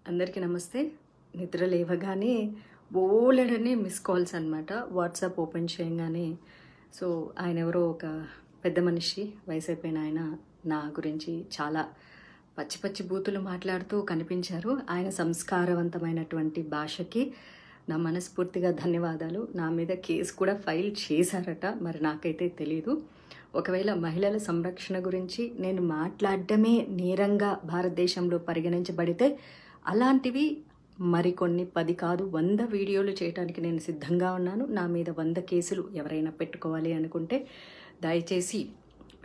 అందరికీ నమస్తే. నిద్ర లేవగానే బోలెడన్ని మిస్ కాల్స్ అనమాట. వాట్సాప్ ఓపెన్ చేయంగానే ఆయన ఎవరో ఒక పెద్ద మనిషి, వయసైపోయిన ఆయన నా గురించి చాలా పచ్చి పచ్చి బూతులు మాట్లాడుతూ కనిపించారు. ఆయన సంస్కారవంతమైనటువంటి భాషకి నా మనస్ఫూర్తిగా ధన్యవాదాలు. నా మీద కేసు కూడా ఫైల్ చేశారట, మరి నాకైతే తెలీదు. ఒకవేళ మహిళల సంరక్షణ గురించి నేను మాట్లాడడమే నేరంగా భారతదేశంలో పరిగణించబడితే అలాంటివి మరికొన్ని 10 కాదు 100 వీడియోలు చేయడానికి నేను సిద్ధంగా ఉన్నాను. నా మీద 100 కేసులు ఎవరైనా పెట్టుకోవాలి అనుకుంటే దయచేసి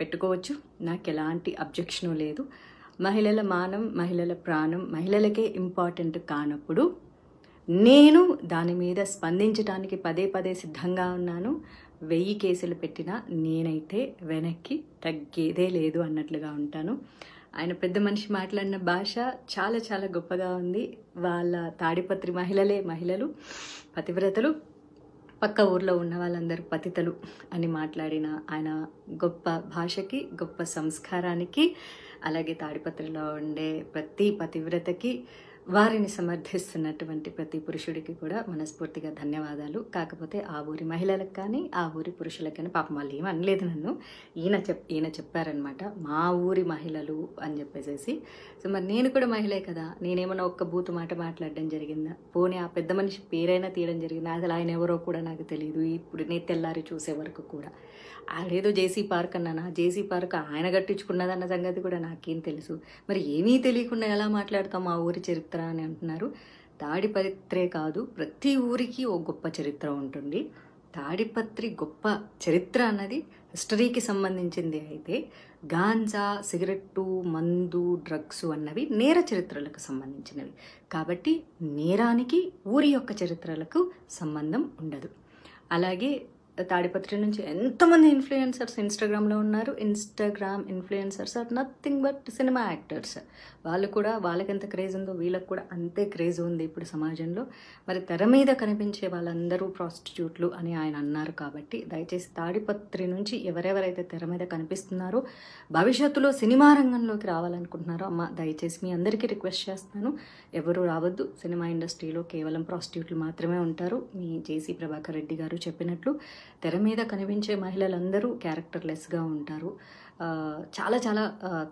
పెట్టుకోవచ్చు. నాకు ఎలాంటి అబ్జెక్షను లేదు. మహిళల మానం, మహిళల ప్రాణం మహిళలకే ఇంపార్టెంట్ కానప్పుడు నేను దాని మీద స్పందించడానికి పదే పదే సిద్ధంగా ఉన్నాను. 1000 కేసులు పెట్టినా నేనైతే వెనక్కి తగ్గేదే లేదు అన్నట్లుగా ఉంటాను. ఆయన పెద్ద మనిషి మాట్లాడిన భాష చాలా చాలా గొప్పగా ఉంది. వాళ్ళ తాడిపత్రి మహిళలు పతివ్రతలు, పక్క ఊర్లో ఉన్న వాళ్ళందరూ పతితలు అని మాట్లాడిన ఆయన గొప్ప భాషకి, గొప్ప సంస్కారానికి, అలాగే తాడిపత్రిలో ఉండే ప్రతి పతివ్రతకి, వారిని సమర్థిస్తున్నటువంటి ప్రతి పురుషుడికి కూడా మనస్ఫూర్తిగా ధన్యవాదాలు. కాకపోతే ఆ ఊరి మహిళలకు కానీ ఆ ఊరి పురుషులకు కానీ పాపం వాళ్ళు ఏమీ అనలేదు నన్ను. ఈయన చెప్పారనమాట, మా ఊరి మహిళలు అని చెప్పేసి. మరి నేను కూడా మహిళే కదా, నేనేమన్నా ఒక్క బూతు మాట మాట్లాడడం జరిగిందా? పోనీ ఆ పెద్ద మనిషి పేరైనా తీయడం జరిగిందా? అసలు ఆయన ఎవరో కూడా నాకు తెలియదు. ఇప్పుడు నేను తెల్లారి చూసే వరకు కూడా ఆడేదో జేసీ పార్క్ అన్నాను. ఆ జేసీ పార్క్ ఆయన కట్టించుకున్నదన్న సంగతి కూడా నాకేం తెలుసు. మరి ఏమీ తెలియకుండా ఎలా మాట్లాడతాం మా ఊరి చరిత్ర అని అంటున్నారు. తాడిపత్రే కాదు, ప్రతి ఊరికి ఓ గొప్ప చరిత్ర ఉంటుంది. తాడిపత్రి గొప్ప చరిత్ర అన్నది హిస్టరీకి సంబంధించింది అయితే, గాంజా, సిగరెట్టు, మందు, డ్రగ్స్ అన్నవి నేర చరిత్రలకు సంబంధించినవి. కాబట్టి నేరానికి ఊరి యొక్క చరిత్రలకు సంబంధం ఉండదు. అలాగే తాడిపత్రి నుంచి ఎంతమంది ఇన్ఫ్లుయెన్సర్స్ ఇన్స్టాగ్రామ్లో ఉన్నారు. Instagram influencers are nothing but cinema actors. వాళ్ళు కూడా, వాళ్ళకి ఎంత క్రేజ్ ఉందో వీళ్ళకి కూడా అంతే క్రేజ్ ఉంది ఇప్పుడు సమాజంలో. మరి తెర మీద కనిపించే వాళ్ళందరూ ప్రాస్టిట్యూట్లు అని ఆయన అన్నారు. కాబట్టి దయచేసి తాడిపత్రి నుంచి ఎవరెవరైతే తెర మీద కనిపిస్తున్నారో, భవిష్యత్తులో సినిమా రంగంలోకి రావాలనుకుంటున్నారో, అమ్మ దయచేసి మీ అందరికీ రిక్వెస్ట్ చేస్తున్నాను, ఎవరు రావద్దు. సినిమా ఇండస్ట్రీలో కేవలం ప్రాస్టిట్యూట్లు మాత్రమే ఉంటారు. మీ జేసీ ప్రభాకర్ రెడ్డి గారు చెప్పినట్లు తెర మీద కనిపించే మహిళలందరూ క్యారెక్టర్లెస్గా ఉంటారు, చాలా చాలా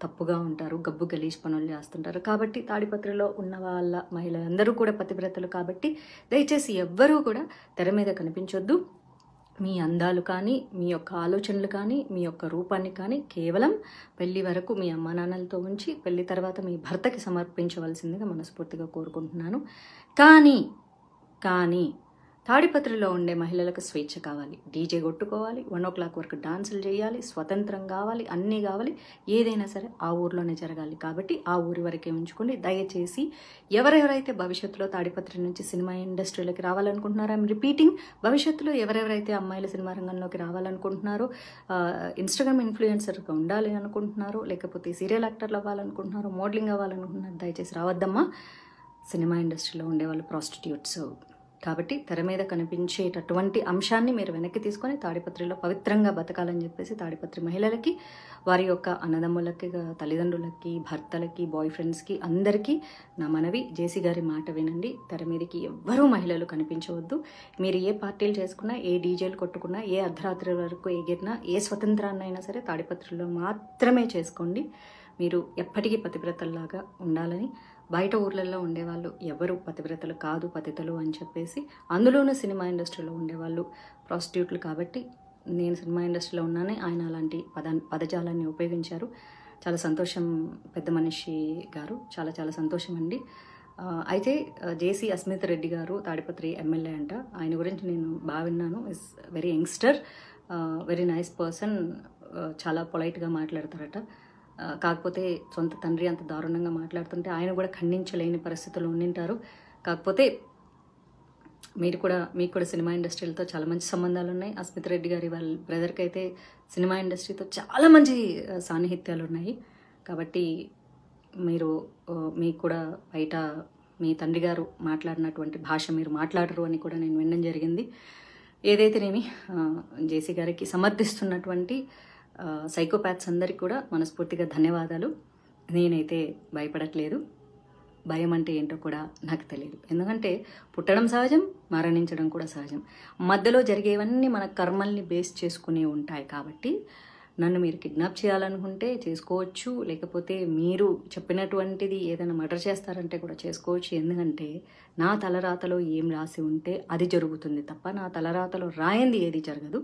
తప్పుగా ఉంటారు, గబ్బు గలీజ్ పనులు చేస్తుంటారు. కాబట్టి తాడిపత్రిలో ఉన్న వాళ్ళ మహిళలందరూ కూడా పతివ్రతలు. కాబట్టి దయచేసి ఎవ్వరూ కూడా తెర మీద కనిపించొద్దు. మీ అందాలు కానీ, మీ యొక్క ఆలోచనలు కానీ, మీ యొక్క రూపాన్ని కానీ కేవలం పెళ్లి వరకు మీ అమ్మా నాన్నలతో ఉంచి పెళ్లి తర్వాత మీ భర్తకి సమర్పించవలసిందిగా మనస్ఫూర్తిగా కోరుకుంటున్నాను. కానీ తాడిపత్రిలో ఉండే మహిళలకు స్వేచ్ఛ కావాలి. డీజే కొట్టుకోవాలి, 1 o'clock వరకు డాన్సులు చేయాలి, స్వతంత్రం కావాలి, అన్నీ కావాలి. ఏదైనా సరే ఆ ఊర్లోనే జరగాలి. కాబట్టి ఆ ఊరి వరకే ఉంచుకోండి. దయచేసి ఎవరెవరైతే భవిష్యత్తులో తాడిపత్రి నుంచి సినిమా ఇండస్ట్రీలోకి రావాలనుకుంటున్నారో, ఐఎమ్ రిపీటింగ్, భవిష్యత్తులో ఎవరెవరైతే అమ్మాయిల సినిమా రంగంలోకి రావాలనుకుంటున్నారో, ఇన్స్టాగ్రామ్ ఇన్ఫ్లుయెన్సర్గా ఉండాలి అనుకుంటున్నారో, లేకపోతే సీరియల్ యాక్టర్లు అవ్వాలనుకుంటున్నారో, మోడలింగ్ అవ్వాలనుకుంటున్నారో, దయచేసి రావద్దమ్మా. సినిమా ఇండస్ట్రీలో ఉండేవాళ్ళు ప్రాస్టిట్యూట్స్. కాబట్టి తెర మీద కనిపించేటటువంటి అంశాన్ని మీరు వెనక్కి తీసుకొని తాడిపత్రిలో పవిత్రంగా బతకాలని చెప్పేసి తాడిపత్రి మహిళలకి, వారి యొక్క అన్నదమ్ములకి, తల్లిదండ్రులకి, భర్తలకి, బాయ్ ఫ్రెండ్స్కి అందరికీ నా మనవి, జేసీ గారి మాట వినండి. తెర మీదకి ఎవ్వరూ మహిళలు కనిపించవద్దు. మీరు ఏ పార్టీలు చేసుకున్నా, ఏ డీజేలు కొట్టుకున్నా, ఏ అర్ధరాత్రి వరకు ఎగిరినా, ఏ స్వతంత్రాన్నైనా సరే తాడిపత్రిలో మాత్రమే చేసుకోండి. మీరు ఎప్పటికీ పతివ్రతల్లాగా ఉండాలని. బయట ఊర్లలో ఉండేవాళ్ళు ఎవరు పతివ్రతలు కాదు, పతితలు అని చెప్పేసి, అందులోనూ సినిమా ఇండస్ట్రీలో ఉండేవాళ్ళు ప్రాస్టిట్యూట్లు. కాబట్టి నేను సినిమా ఇండస్ట్రీలో ఉన్నానే, ఆయన అలాంటి పదజాలాన్ని ఉపయోగించారు. చాలా సంతోషం పెద్ద మనిషి గారు, చాలా చాలా సంతోషం అండి. అయితే జేసీ అస్మిత్ రెడ్డి గారు తాడిపత్రి ఎమ్మెల్యే అంట. ఆయన గురించి నేను బాగా విన్నాను. Is very youngster, very nice person, చాలా పొలైట్గా మాట్లాడతారట. కాకపోతే సొంత తండ్రి అంత దారుణంగా మాట్లాడుతుంటే ఆయన కూడా ఖండించలేని పరిస్థితుల్లో ఉండింటారు. కాకపోతే మీకు కూడా సినిమా ఇండస్ట్రీలతో చాలా మంచి సంబంధాలు ఉన్నాయి. అస్మిత్ రెడ్డి గారి వాళ్ళ బ్రదర్కి అయితే సినిమా ఇండస్ట్రీతో చాలా మంచి సాన్నిహిత్యాలు ఉన్నాయి. కాబట్టి మీకు కూడా బయట మీ తండ్రి గారు మాట్లాడినటువంటి భాష మీరు మాట్లాడరు అని కూడా నేను వినడం జరిగింది. ఏదైతేనేమి జేసీ గారికి సమర్థిస్తున్నటువంటి సైకోపాత్స్ అందరికీ కూడా మనస్ఫూర్తిగా ధన్యవాదాలు. నేనైతే భయపడట్లేదు. భయం అంటే ఏంటో కూడా నాకు తెలియదు. ఎందుకంటే పుట్టడం సహజం, మరణించడం కూడా సహజం. మధ్యలో జరిగేవన్నీ మన కర్మల్ని బేస్ చేసుకునే ఉంటాయి. కాబట్టి నన్ను మీరు కిడ్నాప్ చేయాలనుకుంటే చేసుకోవచ్చు, లేకపోతే మీరు చెప్పినటువంటిది ఏదైనా మర్డర్ చేస్తారంటే కూడా చేసుకోవచ్చు. ఎందుకంటే నా తలరాతలో ఏం రాసి ఉంటే అది జరుగుతుంది తప్ప నా తలరాతలో రాయింది ఏది జరగదు.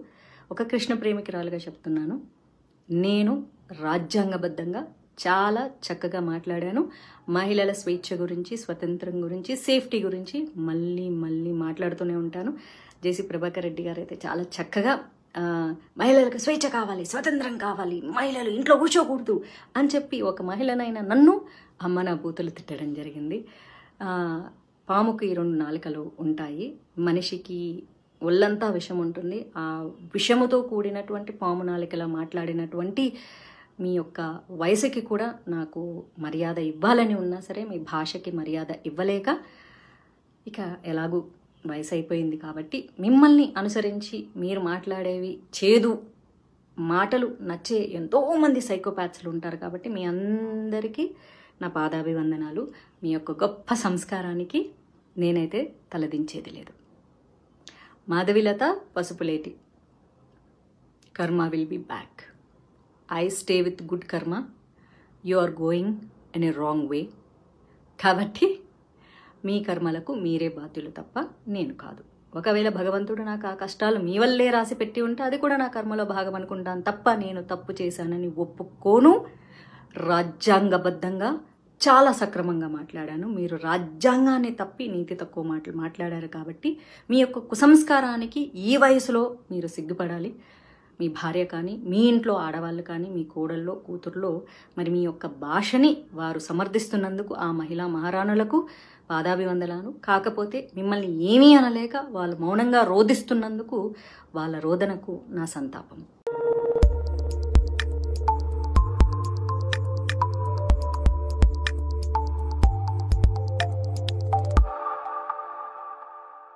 ఒక కృష్ణ ప్రేమికురాలుగా చెప్తున్నాను, నేను రాజ్యాంగబద్ధంగా చాలా చక్కగా మాట్లాడాను. మహిళల స్వేచ్ఛ గురించి, స్వతంత్రం గురించి, సేఫ్టీ గురించి మళ్ళీ మళ్ళీ మాట్లాడుతూనే ఉంటాను. జేసీ ప్రభాకర్ రెడ్డి గారు అయితే చాలా చక్కగా మహిళలకు స్వేచ్ఛ కావాలి, స్వతంత్రం కావాలి, మహిళలు ఇంట్లో కూర్చోకూడదు అని చెప్పి ఒక మహిళనైనా నన్ను అమ్మ నా బూతులు తిట్టడం జరిగింది. పాముకి 2 నాలుకలు ఉంటాయి, మనిషికి ఒళ్ళంతా విషం ఉంటుంది. ఆ విషముతో కూడినటువంటి పాము నాలికలా మాట్లాడినటువంటి మీ యొక్క వయసుకి కూడా నాకు మర్యాద ఇవ్వాలని ఉన్నా సరే మీ భాషకి మర్యాద ఇవ్వలేక, ఇక ఎలాగూ వయసు అయిపోయింది కాబట్టి మిమ్మల్ని అనుసరించి మీరు మాట్లాడేవి చేదు మాటలు నచ్చే ఎంతోమంది సైకోపాత్స్లు ఉంటారు. కాబట్టి మీ అందరికీ నా పాదాభివందనాలు. మీ యొక్క గొప్ప సంస్కారానికి నేనైతే తలదించేది లేదు. Madhavilatha Pasupuleti. Karma will be back. I stay with good karma. You are going in a wrong way. కాబట్టి మీ కర్మలకు మీరే బాధ్యులు తప్ప నేను కాదు. ఒకవేళ భగవంతుడు నాకు ఆ కష్టాలు మీ వల్లే రాసి పెట్టి ఉంటే అది కూడా నా కర్మలో భాగం అనుకుంటాను తప్ప నేను తప్పు చేశానని ఒప్పుకోను. రాజ్యాంగబద్ధంగా చాలా సక్రమంగా మాట్లాడాను. మీరు రాజ్యాంగాన్ని తప్పి నీతి తక్కువ మాటలు మాట్లాడారు. కాబట్టి మీ యొక్క కుసంస్కారానికి ఈ వయసులో మీరు సిగ్గుపడాలి. మీ భార్య కానీ, మీ ఇంట్లో ఆడవాళ్ళు కానీ, మీ కోడల్లో కూతుర్లో మరి మీ యొక్క భాషని వారు సమర్థిస్తున్నందుకు ఆ మహిళా మహారాణులకు పాదాభివందనాలు. కాకపోతే మిమ్మల్ని ఏమీ అనలేక వాళ్ళు మౌనంగా రోధిస్తున్నందుకు వాళ్ళ రోదనకు నా సంతాపం.